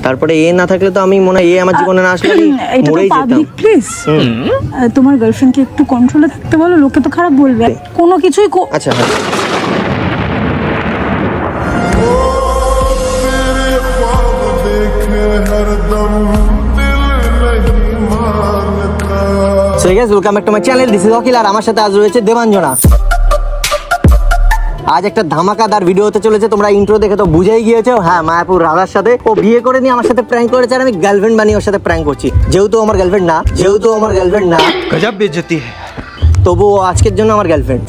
তারপরে এ না থাকলে তো আমি মনে হয় এ আমার জীবনে না আসলে আমি মরেই যেতাম। প্লিজ তোমার গার্লফ্রেন্ডকে একটু কন্ট্রোলে থাকতে বলো, লোকে তো খারাপ বলবে কোনো কিছুই। আচ্ছা হ্যাঁ So guys, welcome back to my channel. This is Akil আর আমার সাথে আজ রয়েছে দেবাঞ্জনা। আজ একটা ধামাকাদার ভিডিও হতে চলেছে, তোমরা ইন্ট্রো দেখে তো বুঝেই গিয়েছো। হ্যাঁ, মায়াপুর রাধার সাথে ও বিয়ে করে নিয়ে আমার সাথে প্র্যাঙ্ক করেছে আর আমি গার্লফ্রেন্ড বানিয়ে ওর সাথে প্র্যাঙ্ক করছি। যেহেতু আমার গার্লফ্রেন্ড না गजब बेइज्जती है। তবুও আজকের জন্য আমার গার্লফ্রেন্ড।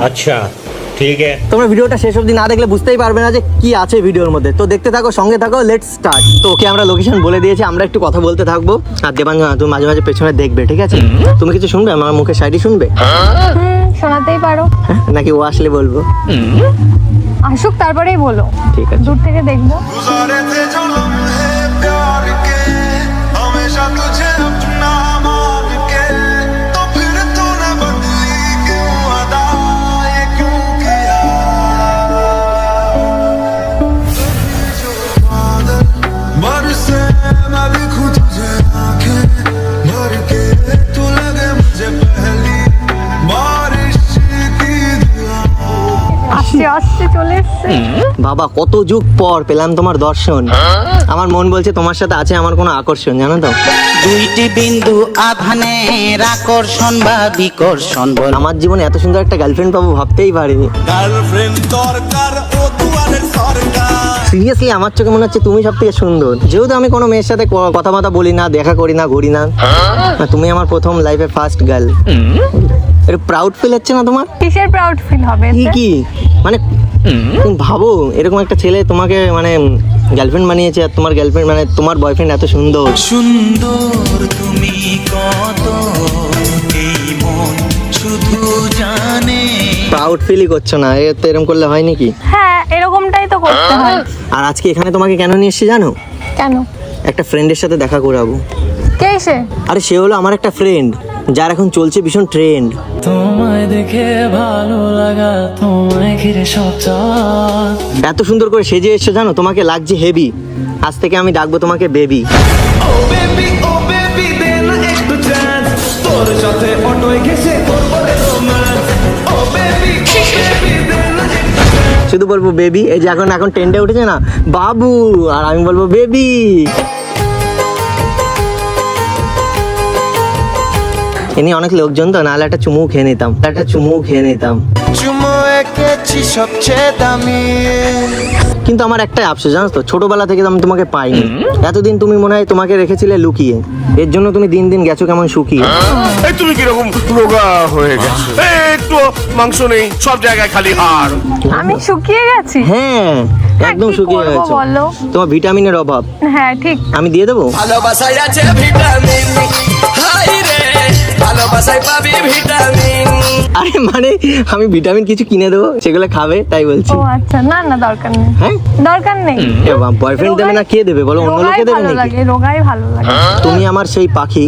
अच्छा ठीक है। তোমরা ভিডিওটা শেষ অবধি না দেখলে বুঝতেই পারবে না যে কি আছে ভিডিওর মধ্যে। তো দেখতে থাকো, সঙ্গে থাকো, লেটস স্টার্ট। তো ওকে আমরা লোকেশন বলে দিয়েছি, আমরা একটু কথা বলতে থাকবো। আর দেবাঞ্জনা তুমি মাঝে মাঝে পেছনে দেখবে, ঠিক আছে? তুমি কিছু শুনবে, আমার মুখে শায়রি শুনবে? শোনাতেই পারো। নাকি ও আসলে বলবো? আসুক তারপরেই বলো, ঠিক আছে। দূর থেকে দেখবো। আসছে চলে এসছে। বাবা, কত যুগ পর পেলাম তোমার দর্শন। আমার মন বলছে তোমার সাথে আছে আমার কোনো আকর্ষণ, জানো তো? দুইটি বিন্দু আধানের আকর্ষণ বা বিকর্ষণ বল। আমার জীবনে এত সুন্দর একটা গার্লফ্রেন্ড পাবো ভাবতেই পারিনি। গার্লফ্রেন্ড দরকার ও দুয়ারের সরকার। সিরিয়াসলি আমার চোখে মনে হচ্ছে তুমি সব থেকে সুন্দর। যেহেতু আমি কোনো মেয়ের সাথে কথাবার্তা বলি না, দেখা করি না, ঘুরি না, তুমি আমার প্রথম লাইফে ফার্স্ট গার্ল। একটু প্রাউড ফিল হচ্ছে না তোমার? কিসের প্রাউড ফিল হবে? কি মানে তুমি ভাবো এরকম একটা ছেলে তোমাকে মানে গার্লফ্রেন্ড বানিয়েছে, আর তোমার গার্লফ্রেন্ড মানে তোমার বয়ফ্রেন্ড এত সুন্দর। সুন্দর তুমি কত, এই মন শুধু জানে। প্রাউড ফিলই করছো না, এ তো এরকম করলে হয় নাকি? হ্যাঁ, এরকমটাই তো করতে হয়। আর আজকে এখানে তোমাকে কেন নিয়ে এসেছি জানো? কেন? একটা ফ্রেন্ডের সাথে দেখা করাবো। কে সে? আরে সে হলো আমার একটা ফ্রেন্ড, যার এখন চলছে ভীষণ ট্রেন্ড। তোমায় দেখে ভালো লাগা, তোমায় ঘিরে সব চাঁদ। এত সুন্দর করে সেজে এসছো জানো, তোমাকে লাগছে হেভি। আজ থেকে আমি ডাকবো তোমাকে বেবি। ও বেবি দে না একটু চান্স, তোর সাথে অটোয় গেছে তোর বলে রোম্যান্স। ও বেবি দে না একটু চান্স। শুধু বলবো বেবি। এই যে এখন ট্রেন্ডে উঠেছে না বাবু, আর আমি বলবো বেবি। এনি অনেক লোকজন তো, নাহলে একটা চুমু খেয়ে নিতাম। চুমো এঁকেছি সবচেয়ে দামি। কিন্তু আমার একটাই আফসোস জানো তো, ছোটবেলা থেকে আমি তোমাকে পাইনি। এতদিন তুমি মনে হয় তোমাকে রেখেছিলে লুকিয়ে, এর জন্য তুমি দিন দিন গেছো কেমন শুকিয়ে। এই তুমি কিরকম রোগা হয়ে গেছো, একটু মাংস নেই, সব জায়গায় খালি হাড়। আমি শুকিয়ে গেছি? হ্যাঁ, একদম কি শুকিয়ে করবো গেছো। বলো? তোমার ভিটামিনের অভাব। হ্যাঁ ঠিক। আমি দিয়ে দেবো। ভালোবাসায় আছে ভিটামিন, হাই রে ভালোবাসায় পাবি ভিটামিন। আরে মানে আমি ভিটামিন কিছু কিনে দেবো, সেগুলো খাবে তাই বলছি। ও আচ্ছা, না দরকার নেই। হ্যাঁ, দরকার নেই। বয়ফ্রেন্ড দেবে না কে দেবে বলো? অন্য রোগাই লোকে দেবে ভালো নাকি? লাগে, রোগাই ভালো লাগে। তুমি আমার সেই পাখি,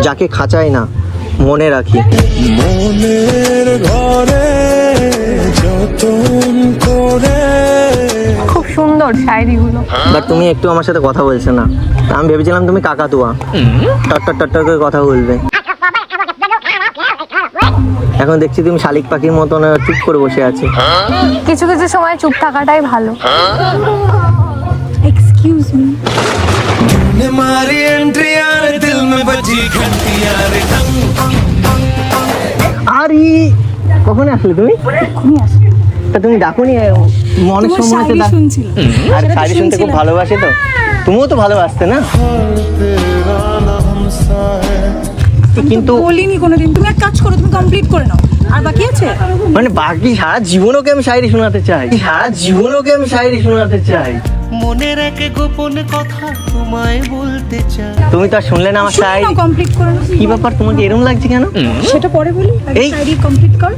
যাকে খাঁচাই না মনে রাখি। মনের ঘরে যতন করে। খুব সুন্দর শায়রিগুলো। বাট তুমি একটু আমার সাথে কথা বলছো না। আমি ভেবেছিলাম তুমি কাকাতুয়া, টট্টর করে কথা বলবে। এখন দেখছি তুমি শালিক পাখির মতন চুপ করে বসে আছে। কিছু কিছু সময় চুপ থাকাটাই ভালো। Excuse me. मारी एंट्री यार दिल में बजी घंटी यार। আরে কখন আসলে তুমি? তা তুমি ডাকুনি মনের তোমার সময় শায়রি শুনছিল। আর শাড়ি শুনতে খুব ভালোবাসে তো, তুমিও তো ভালোবাসতে না? কিন্তু বলিনি কোনোদিন। তুমি এক কাজ করো, তুমি কমপ্লিট করে নাও, আর বাকি আছে। মানে বাকি সারা জীবনকে আমি শায়রি শোনাতে চাই। মনের এক গোপন কথা তোমায় বলতে চাই। তুমি তো আর শুনলে না আমার শায়রি। কমপ্লিট করে নাও। কি ব্যাপার, তোমাকে এরকম লাগছে কেন? সেটা পরে বলি, এই- শায়রি কমপ্লিট কর।